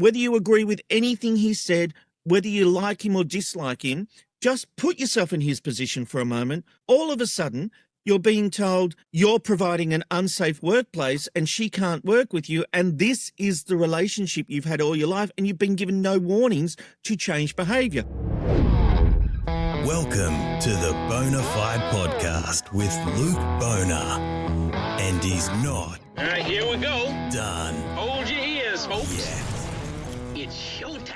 whether you agree with anything he said, whether you like him or dislike him, just put yourself in his position for a moment. All of a sudden, you're being told you're providing an unsafe workplace and she can't work with you. And this is the relationship you've had all your life, and you've been given no warnings to change behaviour. Welcome to the Bonafide podcast with Luke Bonar. And he's not. All right, here we go. Done. Hold your ears, folks. Yeah. It's showtime.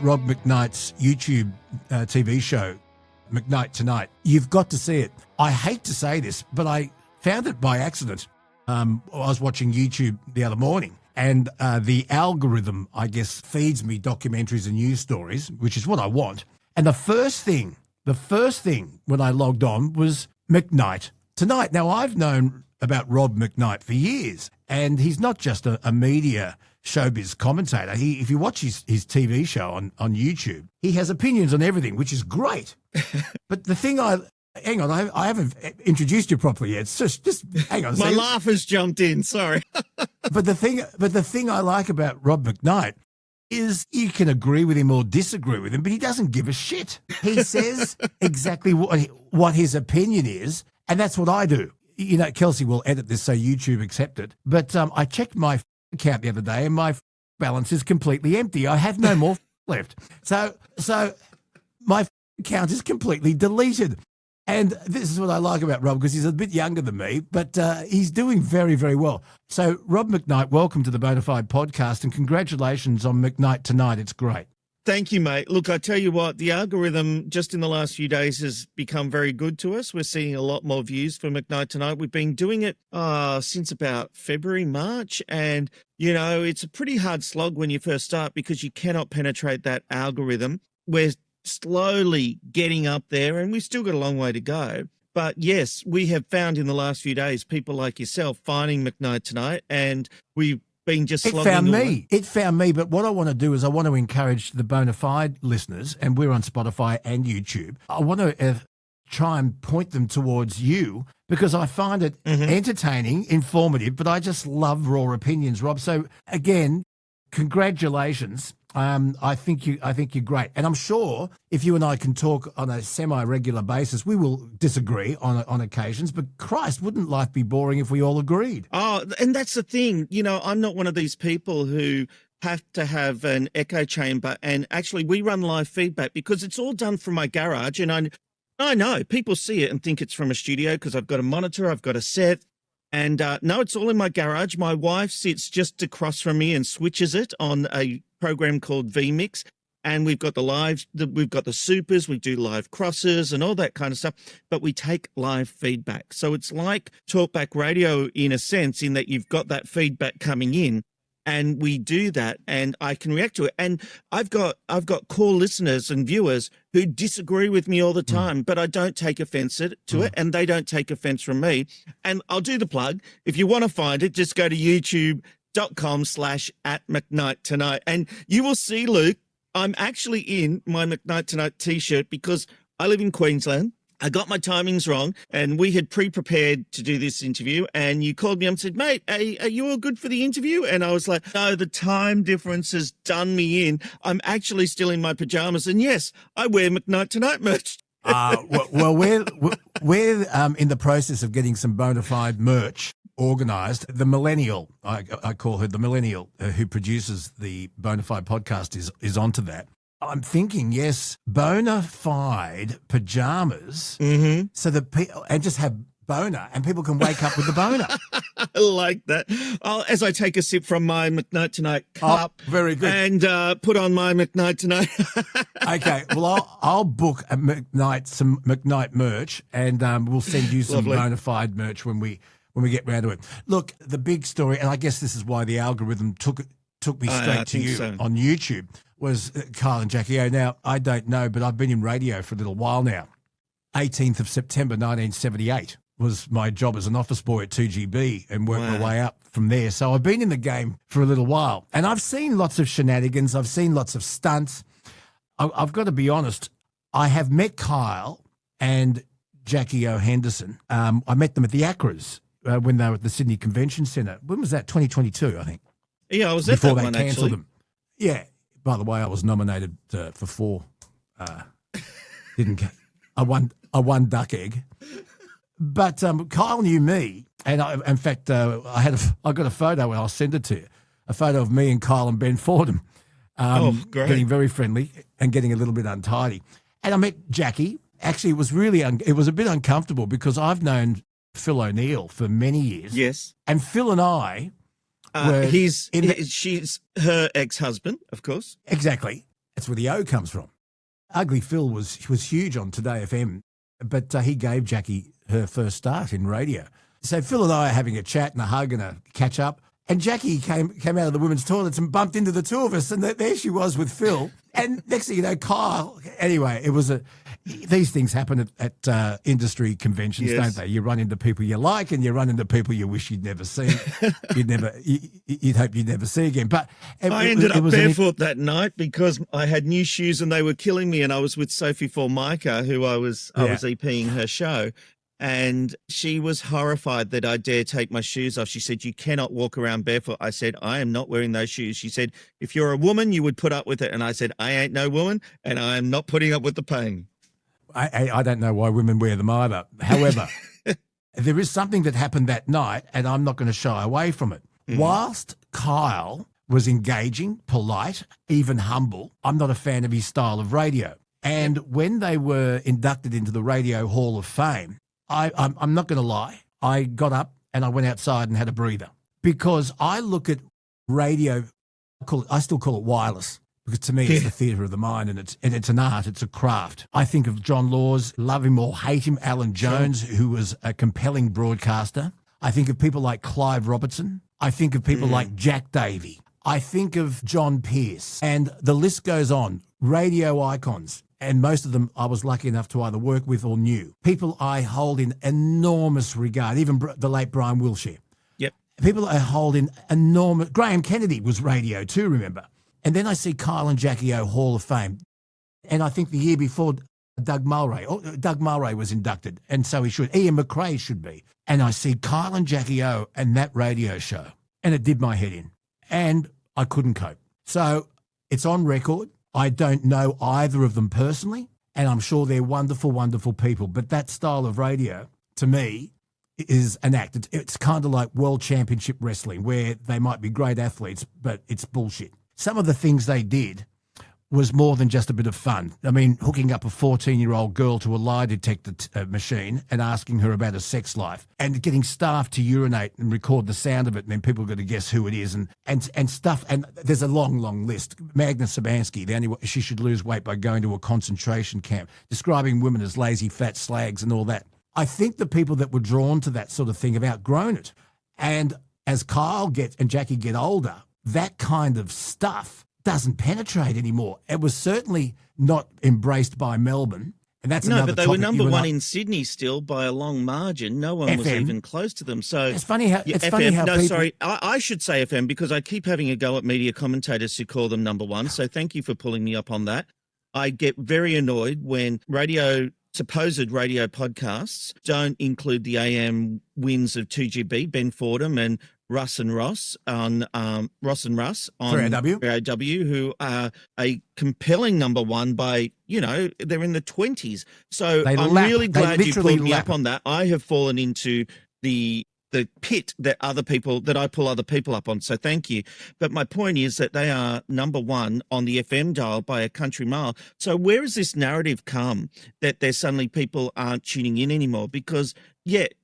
Rob McKnight's YouTube TV show, MCKNIGHT. You've got to see it. I hate to say this, but I found it by accident. I was watching YouTube the other morning, and the algorithm, I guess, feeds me documentaries and news stories, which is what I want. And the first thing when I logged on was MCKNIGHT Tonight. Now, I've known about Rob McKnight for years, and he's not just a media showbiz commentator. If you watch his TV show on YouTube, he has opinions on everything, which is great. But the thing hang on, I haven't introduced you properly yet. It's just hang on. My laugh has jumped in, sorry. But the thing I like about Rob McKnight is you can agree with him or disagree with him, but he doesn't give a shit. He says exactly what his opinion is, and that's what I do. You know, Kelsey will edit this so YouTube accept it. But I checked my account the other day, and my balance is completely empty. I have no more left. So my account is completely deleted. And this is what I like about Rob, because he's a bit younger than me, but he's doing very, very well. So, Rob McKnight, welcome to the Bonafide podcast, and congratulations on MCKNIGHT Tonight. It's great. Thank you, mate. Look, I tell you what, the algorithm just in the last few days has become very good to us. We're seeing a lot more views for MCKNIGHT Tonight. We've been doing it since about February, March, and, you know, it's a pretty hard slog when you first start because you cannot penetrate that algorithm. We're slowly getting up there, and we've still got a long way to go. But yes, we have found in the last few days people like yourself finding MCKNIGHT Tonight, and we've been just slogging away. It found me, but what I want to do is I want to encourage the Bonafide listeners, and we're on Spotify and YouTube. I want to try and point them towards you, because I find it entertaining, informative, but I just love raw opinions, Rob. So again, congratulations. I think you're great, and I'm sure if you and I can talk on a semi-regular basis, we will disagree on occasions. But Christ, wouldn't life be boring if we all agreed? Oh, and that's the thing. You know, I'm not one of these people who have to have an echo chamber. And actually, we run live feedback because it's all done from my garage, and I know people see it and think it's from a studio because I've got a monitor, I've got a set. And no, it's all in my garage. My wife sits just across from me and switches it on a program called vMix. And we've got we've got the supers, we do live crosses and all that kind of stuff, but we take live feedback. So it's like talkback radio in a sense, in that you've got that feedback coming in, and we do that, and I can react to it. And I've got core listeners and viewers who disagree with me all the time, but I don't take offense to it, and they don't take offense from me. And I'll do the plug. If you want to find it, just go to youtube.com/@MCKNIGHT Tonight. And you will see, Luke, I'm actually in my MCKNIGHT Tonight t-shirt because I live in Queensland. I got my timings wrong, and we had pre-prepared to do this interview, and you called me up and said, mate, are you all good for the interview? And I was like, no, the time difference has done me in. I'm actually still in my pajamas, and yes, I wear MCKNIGHT Tonight merch. Well, we're in the process of getting some Bonafide merch organised. The millennial, I call her the millennial, who produces the Bonafide podcast, is onto that. I'm thinking, yes, Bonafide pajamas, so that and just have boner, and people can wake up with the boner. I like that. As I take a sip from my MCKNIGHT Tonight cup, very good, and put on my MCKNIGHT Tonight. Okay, well, I'll book some MCKNIGHT merch, and we'll send you some Bonafide merch when we get round to it. Look, the big story, and I guess this is why the algorithm took me straight to you on YouTube, was Kyle and Jackie O. Now, I don't know, but I've been in radio for a little while now. 18th of September 1978 was my job as an office boy at 2GB, and worked my way up from there. So I've been in the game for a little while, and I've seen lots of shenanigans. I've seen lots of stunts. I've got to be honest, I have met Kyle and Jackie O. Henderson. I met them at the Acras when they were at the Sydney Convention Centre. When was that? 2022, I think. Yeah, I was at before that they one, cancelled actually. them. Yeah. By the way, I was nominated for 4. Didn't get. I won duck egg. But Kyle knew me, and in fact, I got a photo, and I'll send it to you. A photo of me and Kyle and Ben Fordham, Great. getting very friendly and getting a little bit untidy. And I met Jackie. Actually, it was really it was a bit uncomfortable because I've known Phil O'Neill for many years. Yes. And Phil and I were she's her ex-husband, of course. Exactly. That's where the O comes from. Ugly Phil was huge on Today FM, but he gave Jackie her first start in radio. So Phil and I are having a chat and a hug and a catch up. And Jackie came out of the women's toilets and bumped into the two of us, and there she was with Phil. And next thing you know, Kyle. Anyway, it was these things happen at industry conventions, Yes. don't they? You run into people you like, and you run into people you wish you'd never seen. You'd hope you'd never see again. But I ended up barefoot that night because I had new shoes and they were killing me. And I was with Sophie Formica, who I was EPing her show. And she was horrified that I dare take my shoes off. She said, "You cannot walk around barefoot." I said, "I am not wearing those shoes." She said, "If you're a woman, you would put up with it." And I said, "I ain't no woman, and I am not putting up with the pain." I don't know why women wear them either. However, there is something that happened that night, and I'm not going to shy away from it. Mm. Whilst Kyle was engaging, polite, even humble, I'm not a fan of his style of radio. And when they were inducted into the Radio Hall of Fame, I'm not going to lie. I got up and I went outside and had a breather because I look at radio. I still call it wireless because to me it's the theatre of the mind and it's an art. It's a craft. I think of John Laws, love him or hate him, Alan Jones, who was a compelling broadcaster. I think of people like Clive Robertson. I think of people like Jack Davey. I think of John Pearce, and the list goes on. Radio icons. And most of them I was lucky enough to either work with or knew. People I hold in enormous regard, even the late Brian Wilshire. Yep. People I hold in enormous... Graham Kennedy was radio too, remember? And then I see Kyle and Jackie O Hall of Fame. And I think the year before, Doug Mulray was inducted, and so he should. Ian McRae should be. And I see Kyle and Jackie O and that radio show, and it did my head in. And I couldn't cope. So it's on record. I don't know either of them personally, and I'm sure they're wonderful, wonderful people. But that style of radio, to me, is an act. It's kind of like World Championship Wrestling, where they might be great athletes, but it's bullshit. Some of the things they did was more than just a bit of fun. I mean, hooking up a 14-year-old girl to a lie detector machine and asking her about her sex life and getting staff to urinate and record the sound of it, and then people got to guess who it is and stuff. And there's a long, long list. Magna Szymanski, the only way she should lose weight by going to a concentration camp, describing women as lazy, fat slags and all that. I think the people that were drawn to that sort of thing have outgrown it. And as Kyle and Jackie get older, that kind of stuff doesn't penetrate anymore. It was certainly not embraced by Melbourne. And that's another but they topic were number one in Sydney still by a long margin. No one was even close to them. So it's funny how I should say FM because I keep having a go at media commentators who call them number one. So thank you for pulling me up on that. I get very annoyed when supposed radio podcasts don't include the AM wins of 2GB, Ben Fordham and Ross and Russ on 3AW, who are a compelling number one by, they're in the 20s. So I'm really glad you pulled me up on that. I have fallen into the pit that I pull other people up on. So thank you. But my point is that they are number one on the FM dial by a country mile. So where has this narrative come that there's suddenly people aren't tuning in anymore? Because,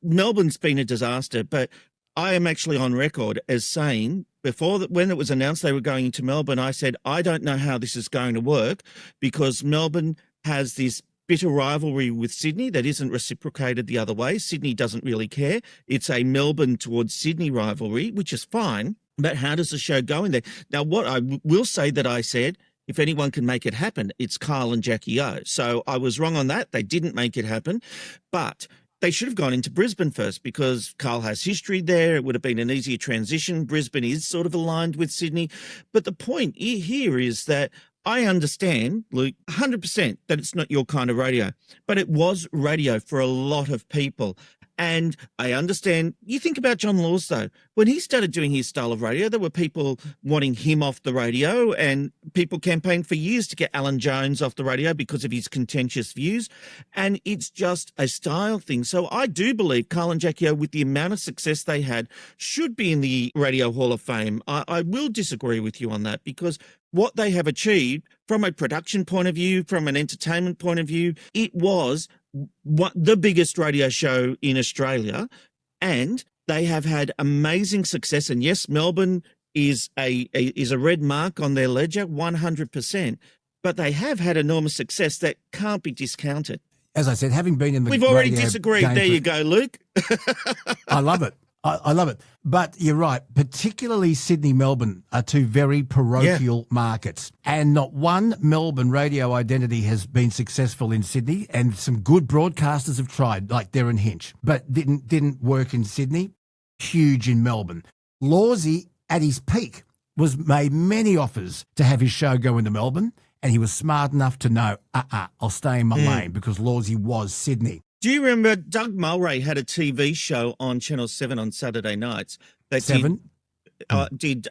Melbourne's been a disaster, but I am actually on record as saying when it was announced they were going into Melbourne, I said, I don't know how this is going to work because Melbourne has this bitter rivalry with Sydney that isn't reciprocated the other way. Sydney doesn't really care. It's a Melbourne towards Sydney rivalry, which is fine. But how does the show go in there? Now, what I will say that I said, if anyone can make it happen, it's Kyle and Jackie O. So I was wrong on that. They didn't make it happen. But they should have gone into Brisbane first because Kyle has history there. It would have been an easier transition. Brisbane is sort of aligned with Sydney. But the point here is that I understand, Luke, 100% that it's not your kind of radio, but it was radio for a lot of people. And I understand. You think about John Laws, though. When he started doing his style of radio, there were people wanting him off the radio, and people campaigned for years to get Alan Jones off the radio because of his contentious views. And it's just a style thing. So I do believe Carl and Jackie O, with the amount of success they had, should be in the Radio Hall of Fame. I will disagree with you on that, because what they have achieved from a production point of view, from an entertainment point of view, it was the biggest radio show in Australia, and they have had amazing success. And yes, Melbourne is a red mark on their ledger, 100%. But they have had enormous success that can't be discounted. As I said, having been in the We've already radio disagreed. game There you go, Luke. I love it. I love it. But you're right. Particularly Sydney, Melbourne are two very parochial markets. And not one Melbourne radio identity has been successful in Sydney. And some good broadcasters have tried, like Darren Hinch, but didn't work in Sydney. Huge in Melbourne. Lawsy, at his peak, was made many offers to have his show go into Melbourne. And he was smart enough to know, I'll stay in my lane, because Lawsy was Sydney. Do you remember Doug Mulray had a TV show on Channel 7 on Saturday nights that did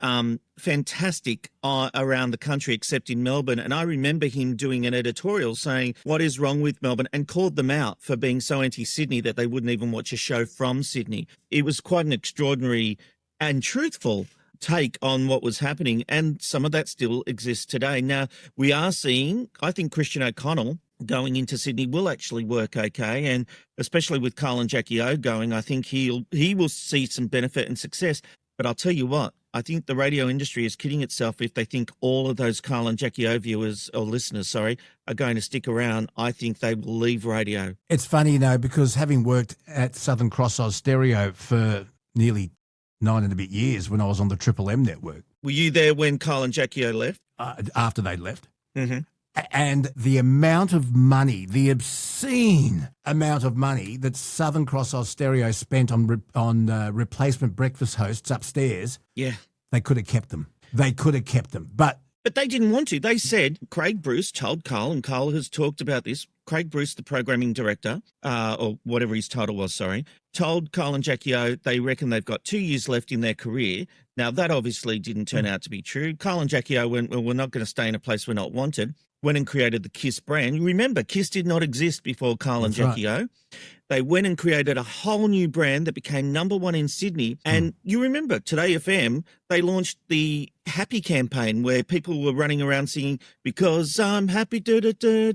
fantastic around the country, except in Melbourne. And I remember him doing an editorial saying what is wrong with Melbourne, and called them out for being so anti-Sydney that they wouldn't even watch a show from Sydney. It was quite an extraordinary and truthful take on what was happening, and some of that still exists today. Now, we are seeing, I think Christian O'Connell going into Sydney will actually work okay, and especially with Carl and Jackie O going, I think he will see some benefit and success. But I'll tell you what, I think the radio industry is kidding itself if they think all of those Carl and Jackie O viewers, or listeners, are going to stick around. I think they will leave radio. It's funny, because having worked at Southern Cross Oz Stereo for nearly 9 and a bit years when I was on the Triple M network. Were you there when Carl and Jackie O left? After they left. Mm-hmm. And the amount of money, the obscene amount of money that Southern Cross Oz Stereo spent on replacement breakfast hosts upstairs, they could have kept them. But they didn't want to. They said, Craig Bruce told Carl, and Carl has talked about this, Craig Bruce, the programming director, or whatever his title was, told Carl and Jackie O they reckon they've got 2 years left in their career. Now, that obviously didn't turn out to be true. Carl and Jackie O went, well, we're not going to stay in a place we're not wanted. Went and created the KISS brand. You remember, KISS did not exist before Carl and Jackie O. They went and created a whole new brand that became #1 in Sydney. And you remember, Today FM, they launched the Happy campaign where people were running around singing, because I'm happy, and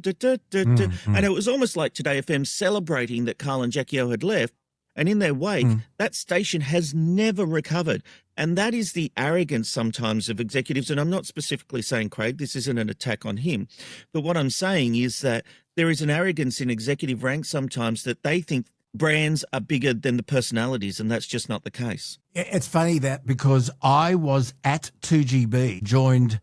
it was almost like Today FM celebrating that Carl and Jackie O had left. And in their wake, that station has never recovered. And that is the arrogance sometimes of executives. And I'm not specifically saying Craig, this isn't an attack on him. But what I'm saying is that there is an arrogance in executive ranks sometimes that they think brands are bigger than the personalities, and that's just not the case. It's funny that, because I was at 2GB, joined...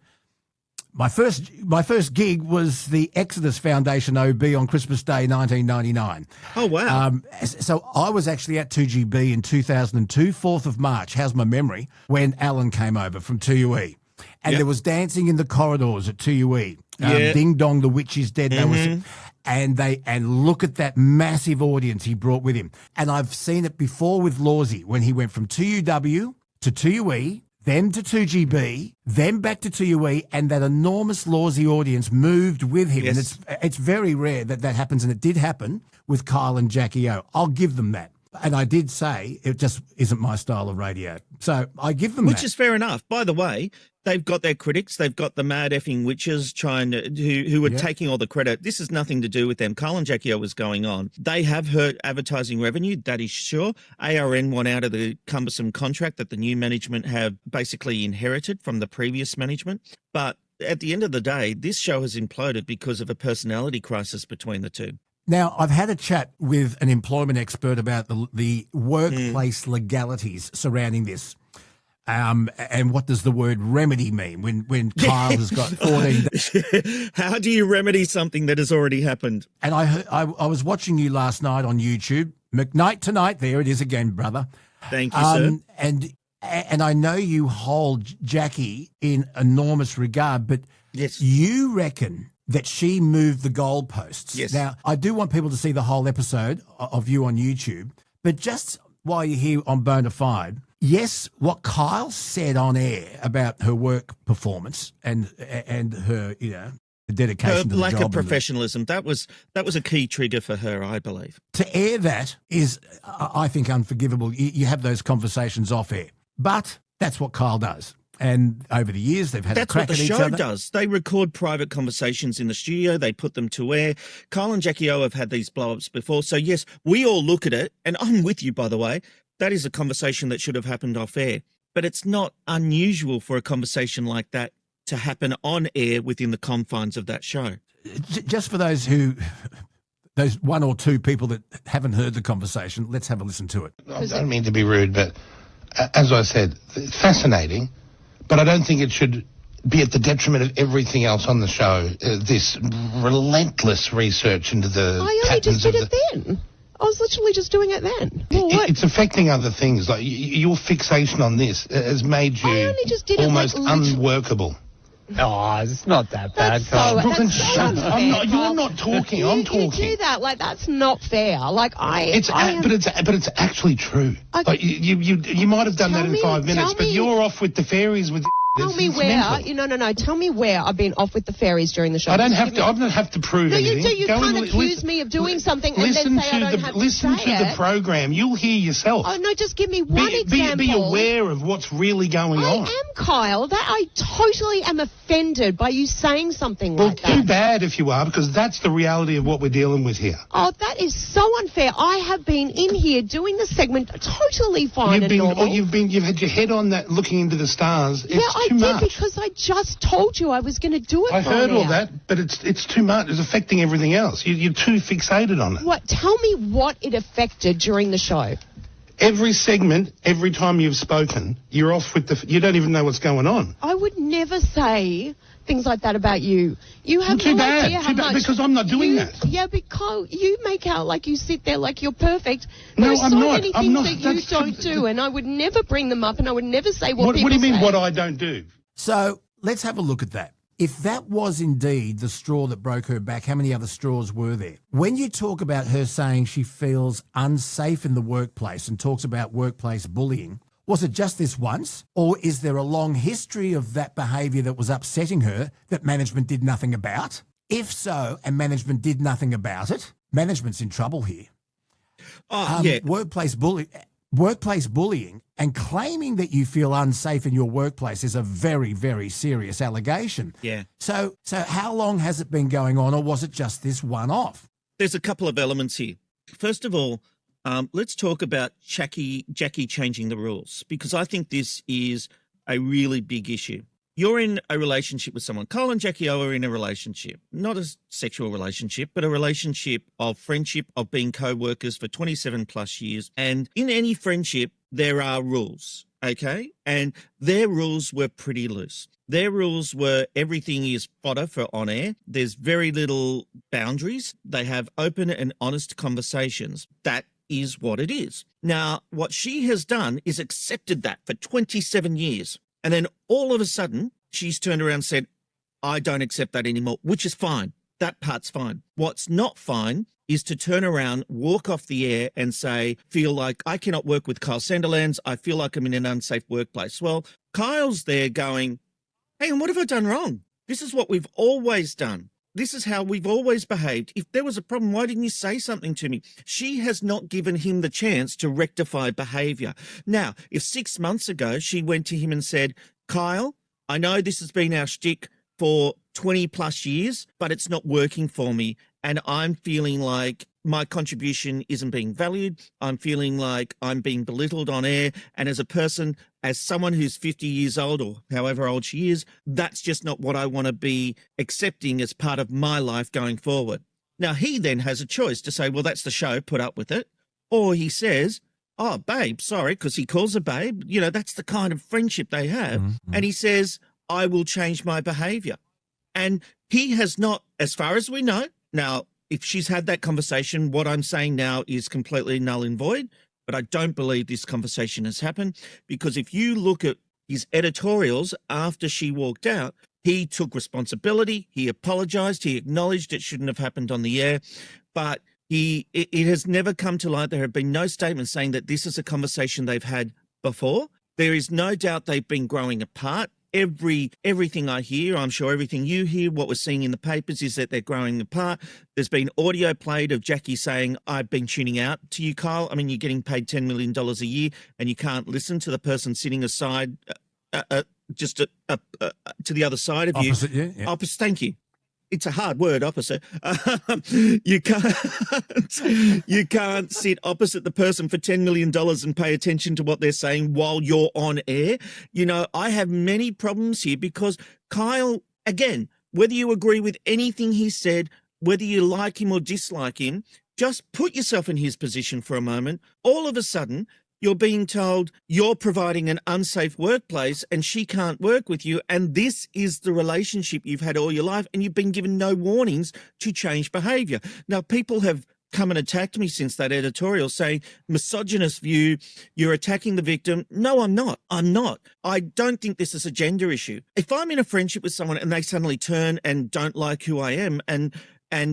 My first gig was the Exodus Foundation OB on Christmas Day, 1999. Oh, wow. So I was actually at 2GB in 2002, 4th of March, how's my memory, when Alan came over from 2UE. And there was dancing in the corridors at 2UE. Ding Dong, the Witch is Dead. And look at that massive audience he brought with him. And I've seen it before with Lawsy, when he went from 2UW to 2UE, then to 2GB, then back to 2UE, and that enormous Lawsy audience moved with him. Yes. And it's very rare that happens, and it did happen with Kyle and Jackie O. I'll give them that. And I did say it just isn't my style of radio. So I give them that. Which is fair enough. By the way, they've got their critics. They've got the mad effing witches who are taking all the credit. This has nothing to do with them. Carl and Jackie O was going on. They have hurt advertising revenue, that is sure. ARN won out of the cumbersome contract that the new management have basically inherited from the previous management. But at the end of the day, this show has imploded because of a personality crisis between the two. Now, I've had a chat with an employment expert about the workplace legalities surrounding this. And what does the word remedy mean when Kyle has got 14 days? How do you remedy something that has already happened? And I was watching you last night on YouTube. McKnight Tonight, there it is again, brother. Thank you, sir. And I know you hold Jackie in enormous regard, but you reckon that she moved the goalposts. Yes. Now, I do want people to see the whole episode of you on YouTube, But just while you're here on Bonafide, yes, what Kyle said on air about her work performance and her, the dedication Her to the lack job of professionalism, that was a key trigger for her, I believe. to air that is, I think, unforgivable. You have those conversations off air, but that's what Kyle does. And over the years, they've had a That's what crack the at each show other. does. They record private conversations in the studio. They put them to air. Kyle and Jackie O have had these blow-ups before. So, yes, we all look at it, and I'm with you, by the way. That is a conversation that should have happened off air. But it's not unusual for a conversation like that to happen on air within the confines of that show. Just for those one or two people that haven't heard the conversation, let's have a listen to it. I don't mean to be rude, but as I said, it's fascinating, but I don't think it should be at the detriment of everything else on the show. This relentless research into the I only just did it then. I was literally just doing it then. Well, what? It's affecting other things. Like your fixation on this has made you I only just did it, almost like, literally- unworkable. Oh, it's not that bad, That's Carl. so, Brooklyn, that's so shut up. unfair, You're Carl. not talking. I'm talking. You do that. Like, that's not fair. Like, But it's actually true. Like, you might have done that in 5 minutes, but you're off with the fairies with. Tell me It's where. mental. No. Tell me where I've been off with the fairies during the show. I don't Just have give to. me- I don't have to prove No, anything. you do. You Go can't and accuse me of doing something and listen then say I don't have to listen say to the it. program. You'll hear yourself. Oh no, just give me one example. Be aware of what's really going I on. am, Kyle. That I totally am offended by you saying something Well, like too that. bad if you are, because that's the reality of what we're dealing with here. Oh, that is so unfair. I have been in here doing the segment totally fine and normal. You've had your head on that, looking into the stars. Yeah, It's I too did much. because I just told you I was going to do it. I heard for all now. that, but it's too much. It's affecting everything else. You're too fixated on it. What? Tell me what it affected during the show. Every segment, every time you've spoken, you're off with you don't even know what's going on. I would never say things like that about you. You have Too no bad. idea how Too bad, much because I'm not doing that. Yeah, because you make out like you sit there like you're perfect. No, There are I'm so not. many I'm things not. that you That's- don't do, and I would never bring them up, and I would never say what What people do you mean? say. What I don't do? So let's have a look at that. If that was indeed the straw that broke her back, how many other straws were there? When you talk about her saying she feels unsafe in the workplace and talks about workplace bullying, was it just this once? Or is there a long history of that behaviour that was upsetting her that management did nothing about? If so, and management did nothing about it, management's in trouble here. Yeah. Workplace bullying and claiming that you feel unsafe in your workplace is a very, very serious allegation. Yeah. So how long has it been going on, or was it just this one-off? There's a couple of elements here. First of all, let's talk about Jackie changing the rules, because I think this is a really big issue. You're in a relationship with someone. Cole and Jackie O are in a relationship, not a sexual relationship, but a relationship of friendship, of being co-workers for 27 plus years. And in any friendship, there are rules, okay? And their rules were pretty loose. Their rules were everything is fodder for on air. There's very little boundaries. They have open and honest conversations. That is what it is. Now, what she has done is accepted that for 27 years. And then all of a sudden, she's turned around and said, I don't accept that anymore, which is fine. That part's fine. What's not fine is to turn around, walk off the air and say, feel like I cannot work with Kyle Sandilands. I feel like I'm in an unsafe workplace. Well, Kyle's there going, hey, and what have I done wrong? This is what we've always done. This is how we've always behaved. If there was a problem, why didn't you say something to me? She has not given him the chance to rectify behaviour. Now, if 6 months ago she went to him and said, Kyle, I know this has been our shtick for 20 plus years, but it's not working for me. And I'm feeling like my contribution isn't being valued. I'm feeling like I'm being belittled on air. And as a person, as someone who's 50 years old or however old she is, that's just not what I want to be accepting as part of my life going forward. Now, he then has a choice to say, well, that's the show, put up with it. Or he says, oh, babe, sorry, because he calls her babe. You know, that's the kind of friendship they have. Mm-hmm. And he says, I will change my behaviour. And he has not, as far as we know. Now, if she's had that conversation, what I'm saying now is completely null and void. But I don't believe this conversation has happened, because if you look at his editorials after she walked out, he took responsibility. He apologised. He acknowledged it shouldn't have happened on the air. But it has never come to light. There have been no statements saying that this is a conversation they've had before. There is no doubt they've been growing apart. Everything I hear, I'm sure everything you hear, what we're seeing in the papers is that they're growing apart. There's been audio played of Jackie saying, I've been tuning out to you, Kyle. I mean, you're getting paid $10 million a year and you can't listen to the person sitting aside, to the other side of Opposite, you. yeah. Opposite, thank you. It's a hard word, opposite. You can't sit opposite the person for $10 million and pay attention to what they're saying while you're on air. You know, I have many problems here because Kyle, again, whether you agree with anything he said, whether you like him or dislike him, just put yourself in his position for a moment. All of a sudden, you're being told you're providing an unsafe workplace and she can't work with you. And this is the relationship you've had all your life and you've been given no warnings to change behavior. Now, people have come and attacked me since that editorial saying, misogynist view, you're attacking the victim. No, I'm not. I don't think this is a gender issue. If I'm in a friendship with someone and they suddenly turn and don't like who I am and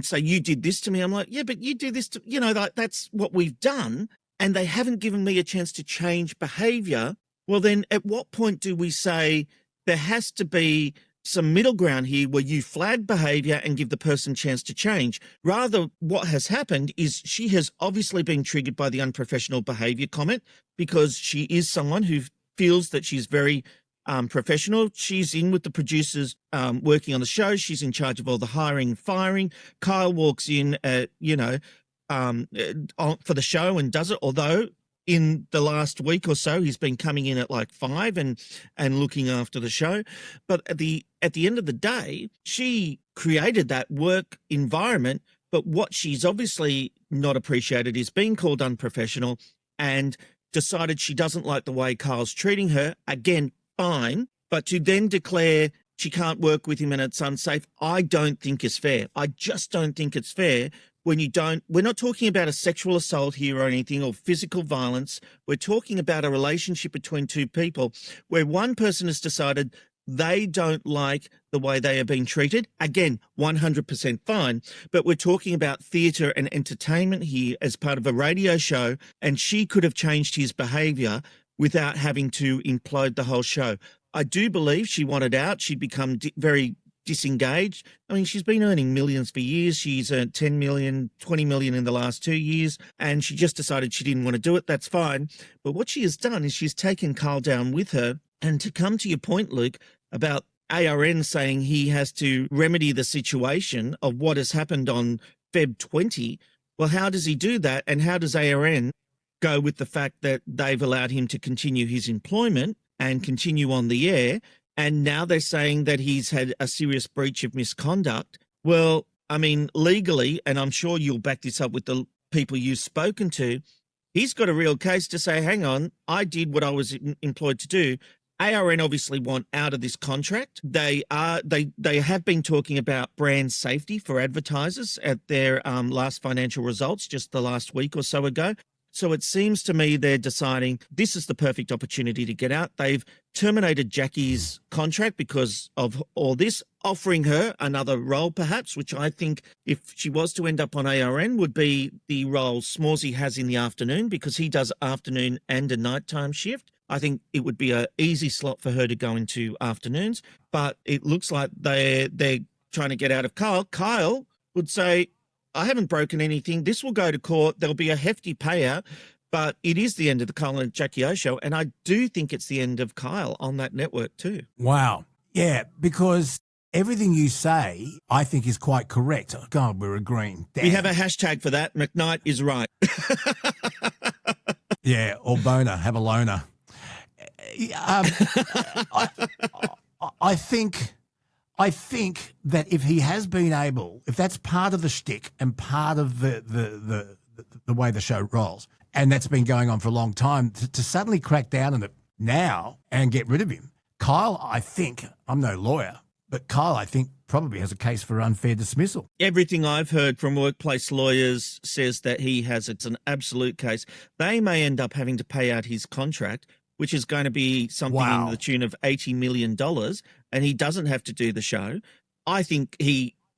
say, you did this to me, I'm like, yeah, but you do this to, you know, that's what we've done. And they haven't given me a chance to change behavior, well, then at what point do we say there has to be some middle ground here where you flag behavior and give the person a chance to change? Rather, what has happened is she has obviously been triggered by the unprofessional behavior comment because she is someone who feels that she's very professional. She's in with the producers working on the show. She's in charge of all the hiring and firing. Kyle walks in, for the show and does it, although in the last week or so he's been coming in at like 5 and looking after the show. But at the end of the day, she created that work environment, but what she's obviously not appreciated is being called unprofessional and decided she doesn't like the way Kyle's treating her. Again, fine, but to then declare she can't work with him and it's unsafe, I don't think is fair. I just don't think it's fair. We're not talking about a sexual assault here or anything or physical violence. We're talking about a relationship between two people where one person has decided they don't like the way they are being treated. Again, 100% fine. But we're talking about theatre and entertainment here as part of a radio show, and she could have changed his behaviour without having to implode the whole show. I do believe she wanted out. She'd become very disengaged. I mean, she's been earning millions for years. She's earned 10 million, 20 million in the last 2 years, and she just decided she didn't want to do it. That's fine. But what she has done is she's taken Carl down with her. And to come to your point, Luke, about ARN saying he has to remedy the situation of what has happened on Feb 20, well, how does he do that? And how does ARN go with the fact that they've allowed him to continue his employment and continue on the air? And now they're saying that he's had a serious breach of misconduct. Well, I mean, legally, and I'm sure you'll back this up with the people you've spoken to, he's got a real case to say, hang on, I did what I was employed to do. ARN obviously want out of this contract. They have been talking about brand safety for advertisers at their last financial results just the last week or so ago. So it seems to me they're deciding this is the perfect opportunity to get out. They've terminated Jackie's contract because of all this, offering her another role perhaps, which I think if she was to end up on ARN would be the role Smorsy has in the afternoon, because he does afternoon and a nighttime shift. I think it would be an easy slot for her to go into afternoons, but it looks like they're trying to get out of Kyle. Kyle would say, I haven't broken anything. This will go to court. There'll be a hefty payout, but it is the end of the Kyle and Jackie O show. And I do think it's the end of Kyle on that network too. Wow. Yeah, because everything you say, I think is quite correct. Oh, God, we're agreeing. Damn. We have a hashtag for that. McKnight is right. Yeah, or boner, have a loner. I think that if he has been able, if that's part of the shtick and part of the way the show rolls, and that's been going on for a long time, to suddenly crack down on it now and get rid of him, Kyle, I think, I'm no lawyer, but Kyle, I think, probably has a case for unfair dismissal. Everything I've heard from workplace lawyers says that it's an absolute case. They may end up having to pay out his contract, which is going to be something in the tune of $80 million, and he doesn't have to do the show. I think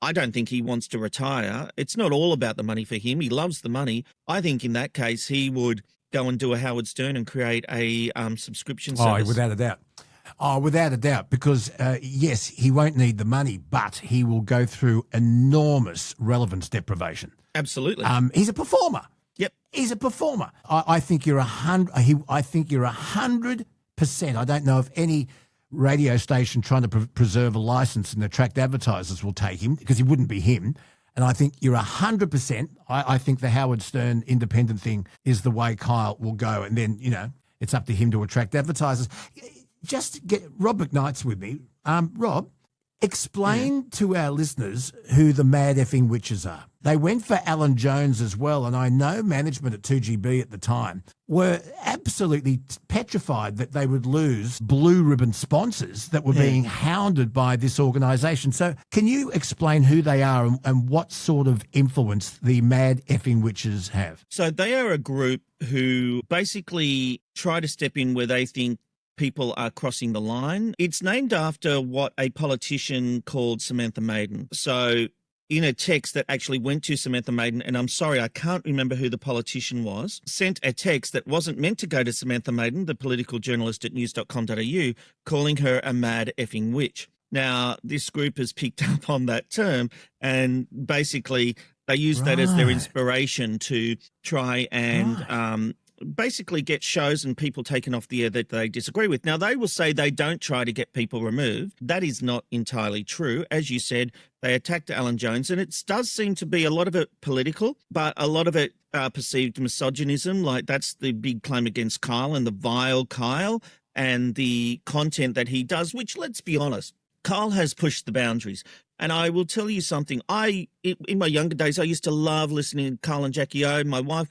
I don't think he wants to retire. It's not all about the money for him. He loves the money. I think in that case, he would go and do a Howard Stern and create a subscription service. Oh, without a doubt. Oh, without a doubt, because, yes, he won't need the money, but he will go through enormous relevance deprivation. Absolutely. He's a performer. Yep. He's a performer. I think you're 100%. I think you're 100%. I don't know if any radio station trying to preserve a license and attract advertisers will take him, because he wouldn't be him. And I think you're 100%. I think the Howard Stern independent thing is the way Kyle will go. And then, it's up to him to attract advertisers. Just get Rob McKnight's with me. Rob, explain to our listeners who the mad effing witches are. They went for Alan Jones as well, and I know management at 2GB at the time were absolutely petrified that they would lose blue ribbon sponsors that were being hounded by this organisation. So can you explain who they are and what sort of influence the mad effing witches have? So they are a group who basically try to step in where they think people are crossing the line. It's named after what a politician called Samantha Maiden. So in a text that actually went to Samantha Maiden, and I'm sorry, I can't remember who the politician was, sent a text that wasn't meant to go to Samantha Maiden, the political journalist at news.com.au, calling her a mad effing witch. Now, this group has picked up on that term, and basically they use that as their inspiration to try and basically get shows and people taken off the air that they disagree with. Now, they will say they don't try to get people removed. That is not entirely true. As you said, they attacked Alan Jones, and it does seem to be a lot of it political, but a lot of it perceived misogynism. Like, that's the big claim against Kyle and the vile Kyle and the content that he does, which, let's be honest, Kyle has pushed the boundaries. And I will tell you something. In my younger days, I used to love listening to Kyle and Jackie O. My wife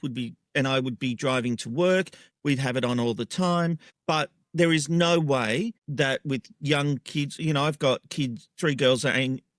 and I would be driving to work. We'd have it on all the time. But there is no way that with young kids, I've got kids, 3 girls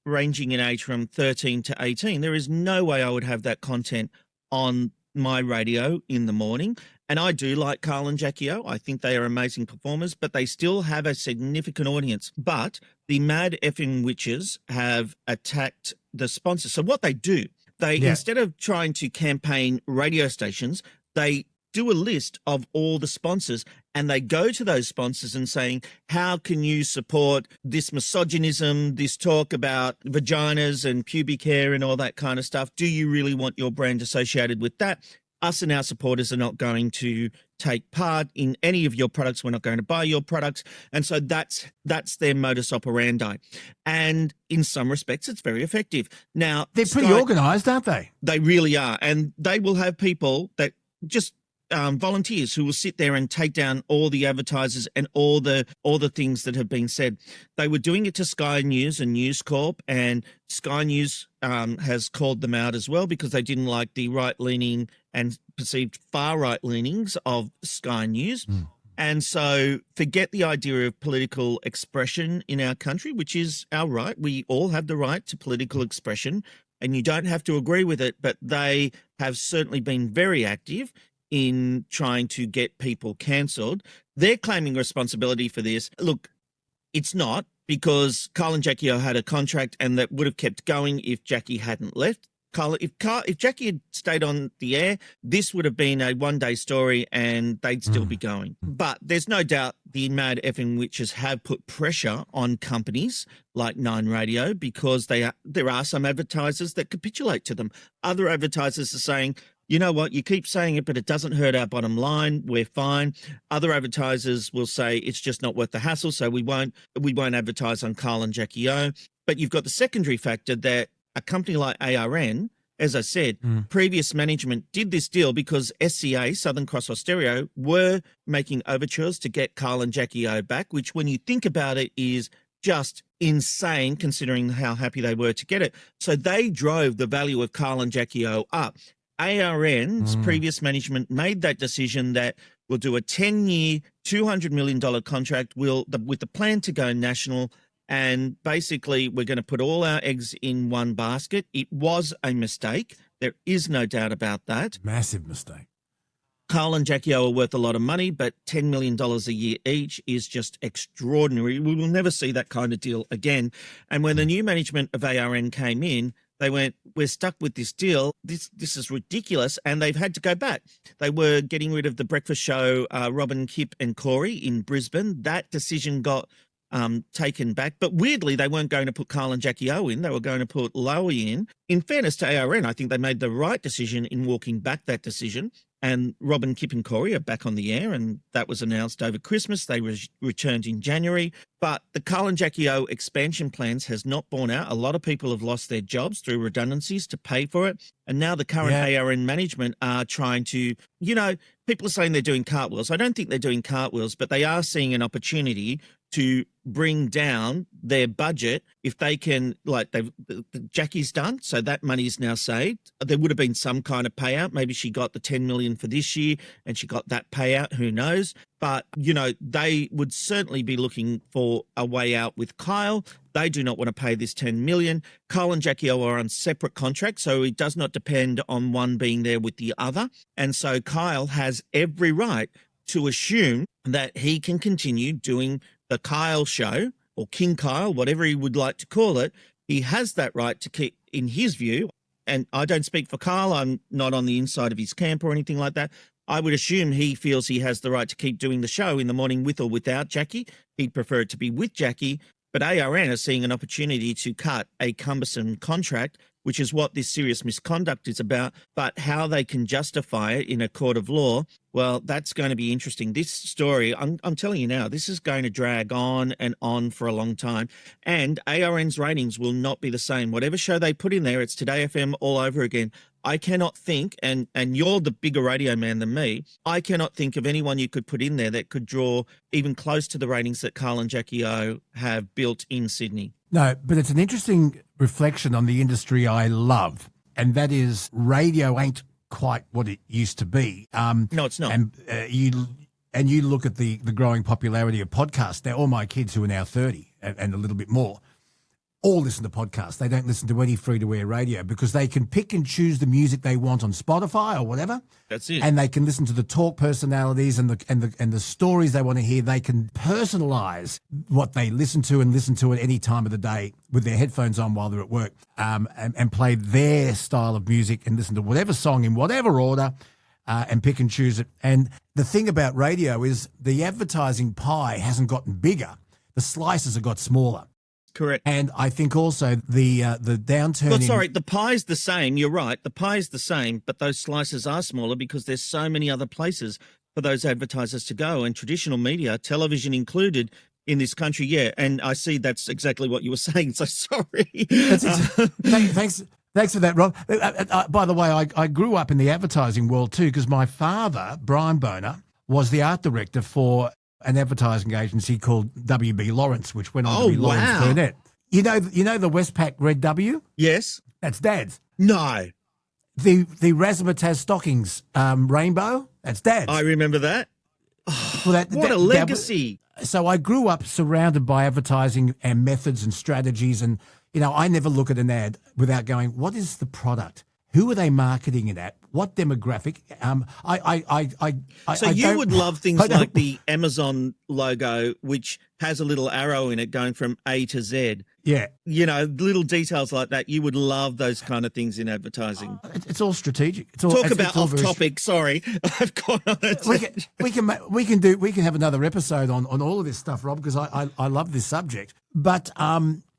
ranging in age from 13 to 18. There is no way I would have that content on my radio in the morning. And I do like Carl and Jackie O. I think they are amazing performers, but they still have a significant audience. But the mad effing witches have attacked the sponsors. So what they do, instead of trying to campaign radio stations, they do a list of all the sponsors, and they go to those sponsors and saying, how can you support this misogynism, this talk about vaginas and pubic hair and all that kind of stuff? Do you really want your brand associated with that? Us and our supporters are not going to take part in any of your products. We're not going to buy your products. And so that's their modus operandi. And in some respects, it's very effective. Now, they're pretty organised, aren't they? They really are. And they will have people that just volunteers who will sit there and take down all the advertisers and all the things that have been said. They were doing it to Sky News and News Corp, and Sky News has called them out as well because they didn't like the right-leaning and perceived far-right leanings of Sky News. And so forget the idea of political expression in our country, which is our right. We all have the right to political expression, and you don't have to agree with it, but they have certainly been very active in trying to get people cancelled. They're claiming responsibility for this. Look, it's not, because Carl and Jackie O had a contract and that would have kept going if Jackie hadn't left. If Jackie had stayed on the air, this would have been a one-day story and they'd still be going. But there's no doubt the mad effing witches have put pressure on companies like Nine Radio, because there are some advertisers that capitulate to them. Other advertisers are saying, you know what, you keep saying it, but it doesn't hurt our bottom line. We're fine. Other advertisers will say it's just not worth the hassle, so we won't advertise on Carl and Jackie O. But you've got the secondary factor that a company like ARN, as I said, previous management did this deal because SCA, Southern Cross Austereo, were making overtures to get Carl and Jackie O back, which when you think about it is just insane considering how happy they were to get it. So they drove the value of Carl and Jackie O up. ARN's previous management made that decision that we'll do a 10-year, $200 million contract with the plan to go national, and basically we're going to put all our eggs in one basket. It was a mistake. There is no doubt about that. Massive mistake. Carl and Jackie O are worth a lot of money, but $10 million a year each is just extraordinary. We will never see that kind of deal again. And when the new management of ARN came in, they went, we're stuck with this deal. This is ridiculous. And they've had to go back. They were getting rid of the breakfast show, Robin, Kip and Corey in Brisbane. That decision got taken back. But weirdly, they weren't going to put Carl and Jackie O in. They were going to put Lowy in. In fairness to ARN, I think they made the right decision in walking back that decision. And Robin, Kip and Corey are back on the air, and that was announced over Christmas. They returned in January. But the Carl and Jackie O expansion plans has not borne out. A lot of people have lost their jobs through redundancies to pay for it. And now the current ARN management are trying to, people are saying they're doing cartwheels. I don't think they're doing cartwheels, but they are seeing an opportunity to bring down their budget if they can, Jackie's done, so that money is now saved. There would have been some kind of payout. Maybe she got the $10 million for this year and she got that payout, who knows? But, they would certainly be looking for a way out with Kyle. They do not want to pay this $10 million. Kyle and Jackie O are on separate contracts, so it does not depend on one being there with the other. And so Kyle has every right to assume that he can continue doing the Kyle show, or King Kyle, whatever he would like to call it. He has that right to keep, in his view, and I don't speak for Kyle, I'm not on the inside of his camp or anything like that. I would assume he feels he has the right to keep doing the show in the morning with or without Jackie. He'd prefer it to be with Jackie, but ARN are seeing an opportunity to cut a cumbersome contract, which is what this serious misconduct is about. But how they can justify it in a court of law, well, that's going to be interesting. This story, I'm telling you now, this is going to drag on and on for a long time. And ARN's ratings will not be the same. Whatever show they put in there, it's Today FM all over again. I cannot think, and you're the bigger radio man than me, I cannot think of anyone you could put in there that could draw even close to the ratings that Carl and Jackie O have built in Sydney. No, but it's an interesting reflection on the industry I love, and that is radio ain't quite what it used to be. No, it's not. And you look at the growing popularity of podcasts. Now, all my kids who are now 30 and a little bit more, all listen to podcasts. They don't listen to any free-to-air radio because they can pick and choose the music they want on Spotify or whatever. That's it. And they can listen to the talk personalities and the stories they want to hear. They can personalize what they listen to at any time of the day with their headphones on while they're at work, and play their style of music and listen to whatever song in whatever order, and pick and choose it. And the thing about radio is the advertising pie hasn't gotten bigger. The slices have got smaller. Correct. And I think also the downturn. Well, sorry, the pie's the same. You're right. The pie's the same, but those slices are smaller because there's so many other places for those advertisers to go, and traditional media, television included, in this country. Yeah, and I see that's exactly what you were saying. So sorry. Thanks for that, Rob. By the way, I grew up in the advertising world too because my father, Brian Boner, was the art director for an advertising agency called WB Lawrence, which went on to be Lawrence Burnett. You know the Westpac Red W? Yes. That's Dad's. No. The Razzmatazz Stockings rainbow? That's Dad's. I remember that. Well, what a legacy. So I grew up surrounded by advertising and methods and strategies, and I never look at an ad without going, what is the product? Who are they marketing it at? What demographic? So you would love things like the Amazon logo, which has a little arrow in it going from A to Z. Yeah. Little details like that. You would love those kind of things in advertising. It's all strategic. Talk about off topic. Sorry, I've gone on it. We can have another episode on all of this stuff, Rob, because I love this subject. But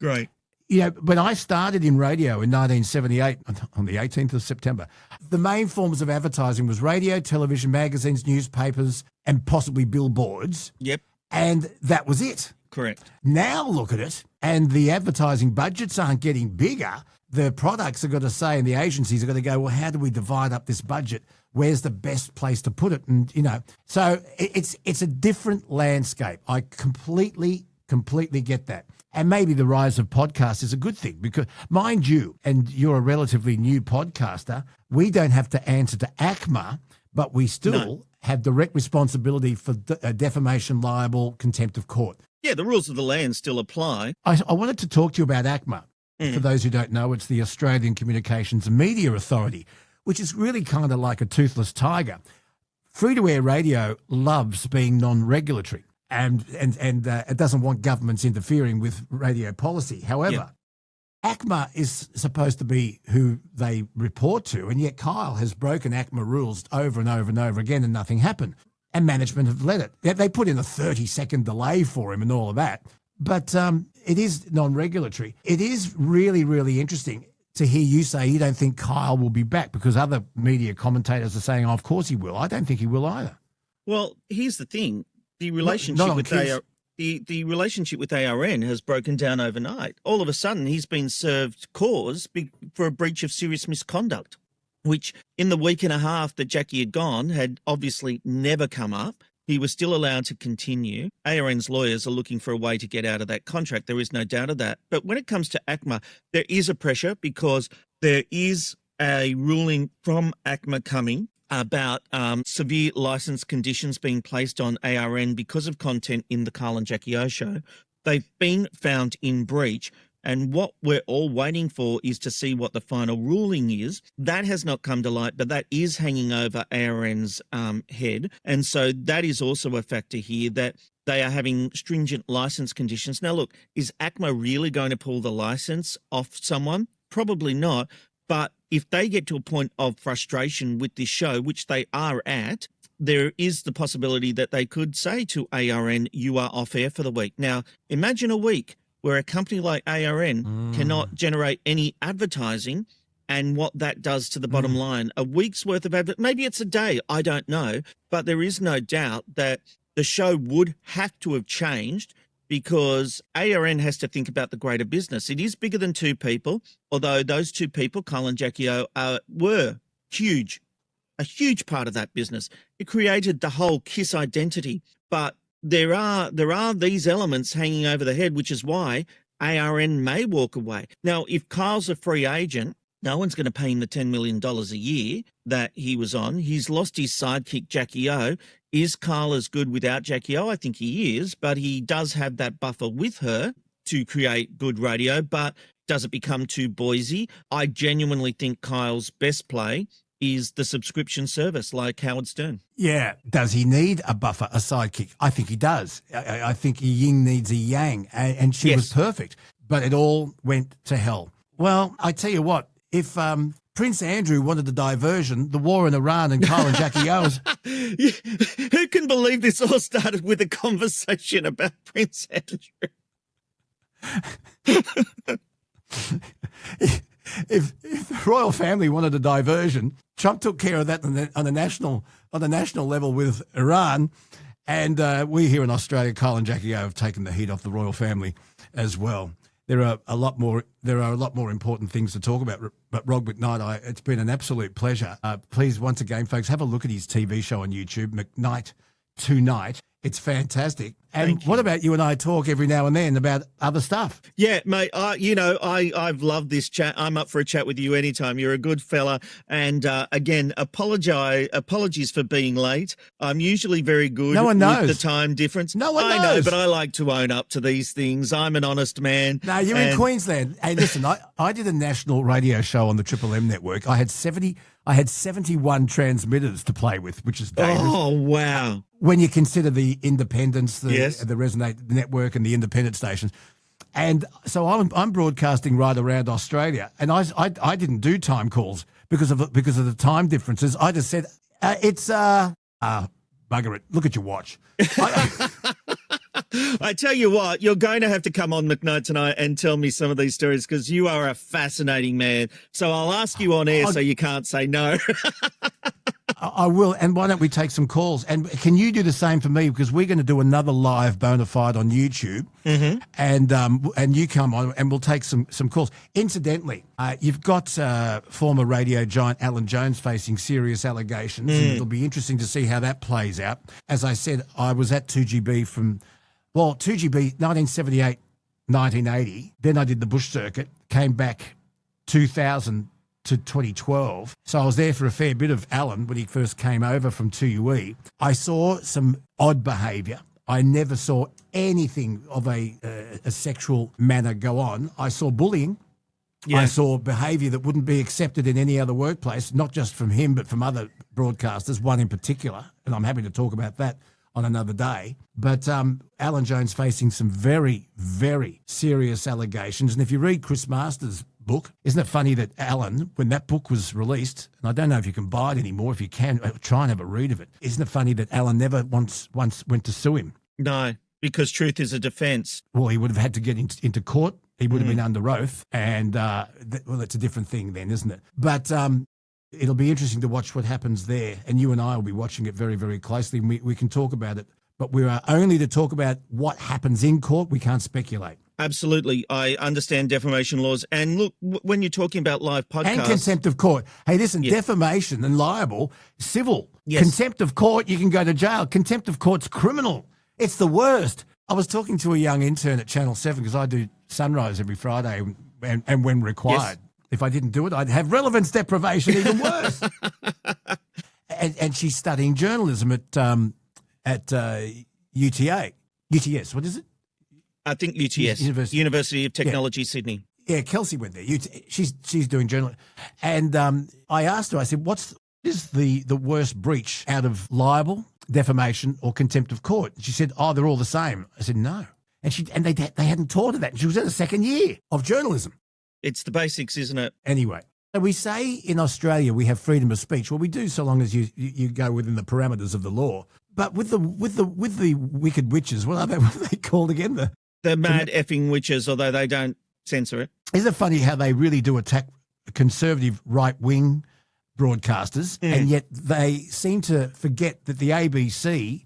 great. When I started in radio in 1978, on the 18th of September, the main forms of advertising was radio, television, magazines, newspapers, and possibly billboards. Yep. And that was it. Correct. Now look at it, and the advertising budgets aren't getting bigger. The products are going to say, and the agencies are going to go, well, how do we divide up this budget? Where's the best place to put it? And, so it's a different landscape. I completely get that. And maybe the rise of podcasts is a good thing because, mind you, and you're a relatively new podcaster, we don't have to answer to ACMA, but we still have direct responsibility for defamation, libel, contempt of court. Yeah, the rules of the land still apply. I wanted to talk to you about ACMA. For those who don't know, it's the Australian Communications and Media Authority, which is really kind of like a toothless tiger. free-to-air radio loves being non-regulatory and it doesn't want governments interfering with radio policy. However, ACMA is supposed to be who they report to, and yet Kyle has broken ACMA rules over and over and over again and nothing happened. And management have let it. They put in a 30-second delay for him and all of that. But it is non-regulatory. It is really, really interesting to hear you say you don't think Kyle will be back, because other media commentators are saying, oh, of course he will. I don't think he will either. Well, here's the thing. The relationship the relationship with ARN has broken down overnight. All of a sudden, he's been served cause for a breach of serious misconduct, which in the week and a half that Jackie had gone had obviously never come up. He was still allowed to continue. ARN's lawyers are looking for a way to get out of that contract. There is no doubt of that. But when it comes to ACMA, there is a pressure because there is a ruling from ACMA coming about severe licence conditions being placed on ARN because of content in the Carl and Jackie O show. They've been found in breach. And what we're all waiting for is to see what the final ruling is. That has not come to light, but that is hanging over ARN's head. And so that is also a factor here, that they are having stringent licence conditions. Now, look, is ACMA really going to pull the licence off someone? Probably not. But if they get to a point of frustration with this show, which they are at, there is the possibility that they could say to ARN, you are off air for the week. Now, imagine a week where a company like ARN cannot generate any advertising, and what that does to the bottom line. A week's worth of maybe it's a day, I don't know, but there is no doubt that the show would have to have changed, because ARN has to think about the greater business. It is bigger than two people, although those two people, Carl and Jackie O, were huge, a huge part of that business. It created the whole KISS identity, but there are these elements hanging over the head, which is why ARN may walk away. Now, if Kyle's a free agent, no one's going to pay him the $10 million a year that he was on. He's lost his sidekick, Jackie O. Is Kyle as good without Jackie O? I think he is, but he does have that buffer with her to create good radio. But does it become too Boise? I genuinely think Kyle's best play is the subscription service like Howard Stern. Yeah. Does he need a buffer, a sidekick? I think he does. I think a yin needs a yang, and she was perfect. But it all went to hell. Well, I tell you what, if Prince Andrew wanted a diversion, the war in Iran and Kyle and Jackie O's. Who can believe this all started with a conversation about Prince Andrew? If the royal family wanted a diversion, Trump took care of that on the national level with Iran, and we here in Australia, Kyle and Jackie O, have taken the heat off the royal family as well. There are a lot more important things to talk about. But Rog McKnight, it's been an absolute pleasure. Please, once again, folks, have a look at his TV show on YouTube, McKnight Tonight. It's fantastic. And what about you and I talk every now and then about other stuff? Yeah, mate, I've loved this chat. I'm up for a chat with you anytime. You're a good fella. And again, apologies for being late. I'm usually very good with the time difference. No one knows. I know, but I like to own up to these things. I'm an honest man. No, you're in Queensland. Hey, listen, I did a national radio show on the Triple M network. I had 71 transmitters to play with, which is dangerous. Oh, wow. When you consider the independents, the Resonate Network and the independent stations. And so I'm broadcasting right around Australia, and I didn't do time calls because of the time differences. I just said, bugger it, look at your watch. I tell you what, you're going to have to come on McKnight tonight and tell me some of these stories, because you are a fascinating man. So I'll ask you on air so you can't say no. I will. And why don't we take some calls? And can you do the same for me? Because we're going to do another live Bonafide on YouTube. Mm-hmm. And you come on and we'll take some calls. Incidentally, you've got former radio giant Alan Jones facing serious allegations. And it'll be interesting to see how that plays out. As I said, I was at 2GB from 1978, 1980. Then I did the Bush circuit, came back 2000 to 2012. So I was there for a fair bit of Alan when he first came over from 2UE. I saw some odd behaviour. I never saw anything of a sexual manner go on. I saw bullying. Yeah. I saw behaviour that wouldn't be accepted in any other workplace, not just from him, but from other broadcasters, one in particular. and I'm happy to talk about that on another day. But Alan Jones facing some very, very serious allegations. And if you read Chris Masters' book, isn't it funny that Alan, when that book was released, and I don't know if you can buy it anymore, if you can, try and have a read of it. Isn't it funny that Alan never once went to sue him? No, because truth is a defence. Well, he would have had to get into court. He would have been under oath. And, well, it's a different thing then, isn't it? But it'll be interesting to watch what happens there. And you and I will be watching it very, very closely. We can talk about it. But we are only to talk about what happens in court. We can't speculate. Absolutely. I understand defamation laws. And look, when you're talking about live podcasts... And contempt of court. Hey, listen, defamation and libel, civil. Yes. Contempt of court, you can go to jail. Contempt of court's criminal. It's the worst. I was talking to a young intern at Channel 7 because I do Sunrise every Friday and when required. Yes. If I didn't do it, I'd have relevance deprivation, even worse. and she's studying journalism at UTA. UTS, what is it? I think UTS, University of Technology, Sydney. Yeah, Kelsey went there. She's doing journalism. And I asked her, I said, what is the worst breach out of libel, defamation or contempt of court? She said, they're all the same. I said, no. And they hadn't taught her that. And she was in the second year of journalism. It's the basics, isn't it? Anyway, so we say in Australia we have freedom of speech. Well, we do so long as you go within the parameters of the law. But with the wicked witches, what are they called again? The mad effing witches, although they don't censor it. Isn't it funny how they really do attack conservative right-wing broadcasters, and yet they seem to forget that the ABC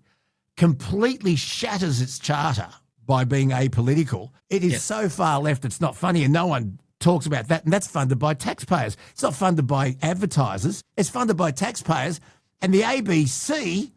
completely shatters its charter by being apolitical. It is so far left, it's not funny, and no one talks about that, and that's funded by taxpayers. It's not funded by advertisers. It's funded by taxpayers, and the ABC,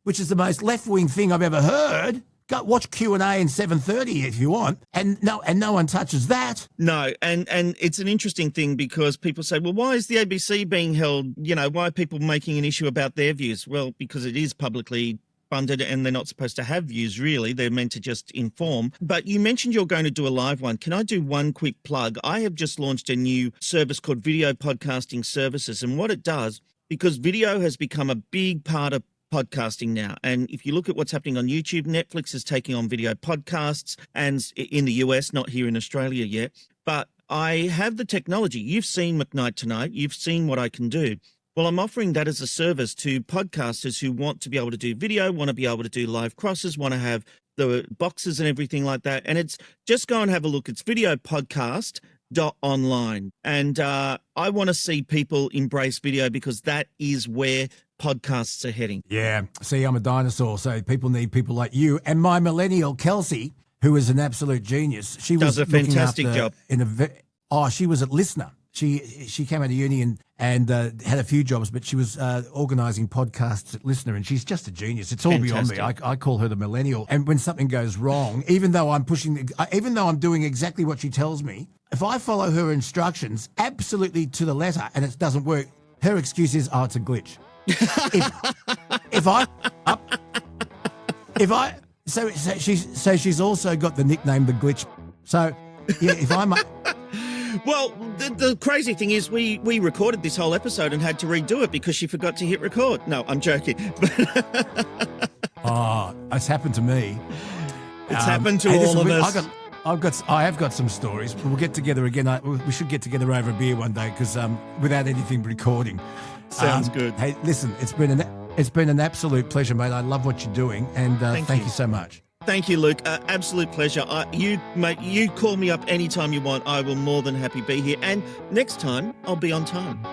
which is the most left-wing thing I've ever heard... Go watch Q&A in 7:30 if you want, and no one touches that. No, and it's an interesting thing because people say, well, why is the ABC being held? You know, why are people making an issue about their views? Well, because it is publicly funded and they're not supposed to have views, really. They're meant to just inform. But you mentioned you're going to do a live one. Can I do one quick plug? I have just launched a new service called Video Podcasting Services, and what it does, because video has become a big part of podcasting now. And if you look at what's happening on YouTube, Netflix is taking on video podcasts, and in the US, not here in Australia yet. But I have the technology. You've seen McKnight Tonight. You've seen what I can do. Well, I'm offering that as a service to podcasters who want to be able to do video, want to be able to do live crosses, want to have the boxes and everything like that. And it's just go and have a look. It's videopodcast.online. And I want to see people embrace video because that is where podcasts are heading. Yeah. See, I'm a dinosaur, so people need people like you. And my millennial Kelsey, who is an absolute genius. She does a fantastic job. She was at Listener. She came out of uni and had a few jobs, but she was organising podcasts at Listener, and she's just a genius. It's all beyond me. I call her the millennial. And when something goes wrong, even though I'm doing exactly what she tells me, if I follow her instructions absolutely to the letter and it doesn't work, her excuse is, it's a glitch. So she's also got the nickname the glitch. So yeah, if I'm well, the crazy thing is we recorded this whole episode and had to redo it because she forgot to hit record. No, I'm joking. It's happened to me. It's happened to all of us. I have got some stories, but we'll get together again. We should get together over a beer one day because without anything recording. Sounds good. Hey, listen, it's been an absolute pleasure, mate. I love what you're doing, and thank you so much. Thank you, Luke. Absolute pleasure. You call me up anytime you want. I will more than happy be here. And next time, I'll be on time.